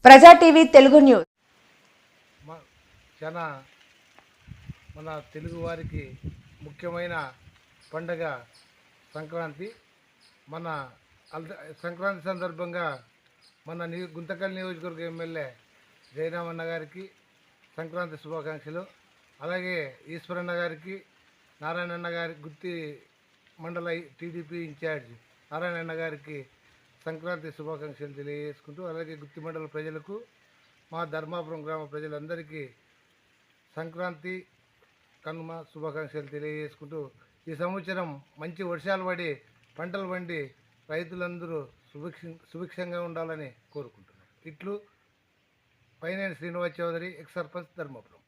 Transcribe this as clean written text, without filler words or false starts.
ప్రజా TV Telugu news. చాలా మన తెలుగు వారికి ముఖ్యమైన పండగ సంక్రాంతి. మన సంక్రాంతి సందర్భంగా మన గుంతకల్ నియోజకవర్గ ఎమ్మెల్యే జయరామన్న గారికి సంక్రాంతి శుభాకాంక్షలు. అలాగే ఈశ్వరన్న గారికి, నారాయణన్న గారి గుత్తి మండల టీడీపీ ఇన్ఛార్జ్ నారాయణన్న గారికి సంక్రాంతి శుభాకాంక్షలు తెలియజేసుకుంటూ, అలాగే గుత్తి మండల ప్రజలకు, మా ధర్మాపురం గ్రామ ప్రజలందరికీ సంక్రాంతి కనుమ శుభాకాంక్షలు తెలియజేసుకుంటూ, ఈ సంవత్సరం మంచి వర్షాలు పడి పంటలు పండి రైతులందరూ సుభిక్షంగా ఉండాలని కోరుకుంటున్నాను. ఇట్లు పైనేని శ్రీనివాస్ చౌదరి, ఎక్స్ సర్పంచ్ ధర్మాపురం.